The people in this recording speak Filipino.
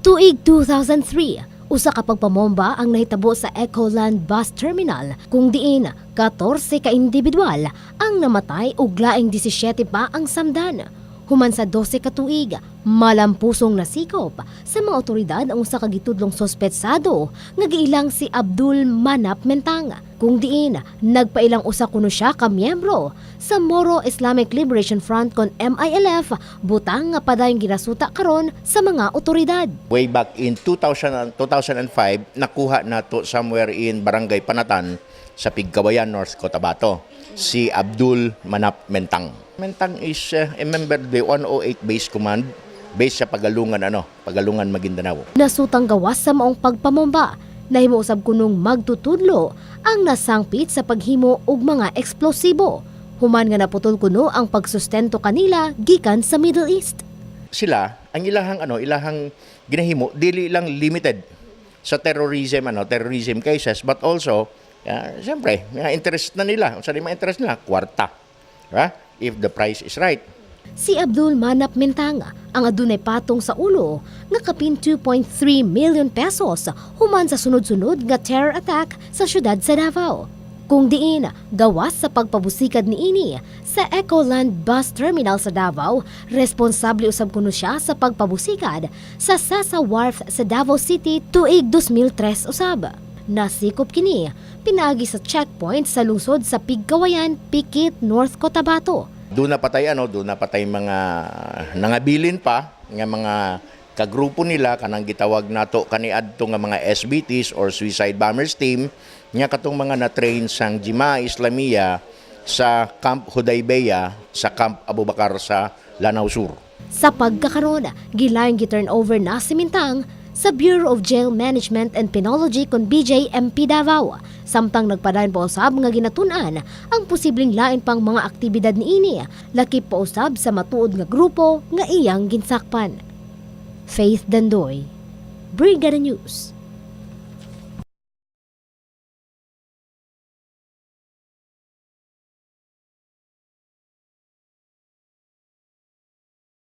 Tuig 2003, usa ka pagpamomba ang nahitabo sa Ecoland Bus Terminal kung diin 14 ka individual ang namatay ug laing 17 pa ang samdan. Human sa 12 ka tuig, malampusong nasikop sa mga otoridad ang usa ka gitudlong sospetsado nga giilang si Abdul Manap Mentang kung diin nagpailang usa kuno siya ka miyembro sa Moro Islamic Liberation Front kon MILF butang nga padayong ginasuta karon sa mga otoridad. Way back in 2005, nakuha nato somewhere in Barangay Panatan sa Pigkawayan, North Cotabato, si Abdul Manap Mentang. Mentang is a member of the 108 Base Command, base sa Pagalungan, Maguindanao. Nasutang gawas sa maong pagpamomba, nahimo usab kunong magtutudlo ang nasangpit sa paghimo og mga eksplosibo. Human nga naputol kuno ang pagsustento kanila gikan sa Middle East. Sila ang ilahang ginahimo dili lang limited sa terrorism cases, but also siyempre, mga interest na nila. Sa mga interest nila, kwarta. Diba? If the price is right. Si Abdul Manap Mentang ang adunay patong sa ulo nga kapin 2.3 million pesos human sa sunod-sunod nga terror attack sa syudad sa Davao. Kung diin, gawas sa pagpabusikad niini sa Ecoland Bus Terminal sa Davao, responsable usab kuno siya sa pagpabusikad sa Sasa Wharf sa Davao City tuig 2003 usab. Nasikop kini pinaagi sa checkpoint sa lungsod sa Pigkawayan, Pikit, North Cotabato. Doon na patay mga nangabilin pa nga mga kagrupo nila kanang gitawag nato kaniadto nga mga SBTs or Suicide Bombers Team nga katong mga na-train sang Jima Islamia sa Camp Hudaybeya sa Camp Abubakar sa Lanao Sur. Sa pagkakaroon, gilayong gi-turnover na si Mentang sa Bureau of Jail Management and Penology kon BJMP Davao. Samtang nagpadayon pa usab nga ginatun-an ang posibleng lain pang mga aktibidad niini, lakip pa usab sa matuod nga grupo nga iyang ginsakpan. Faith Dandoy, Brigada News.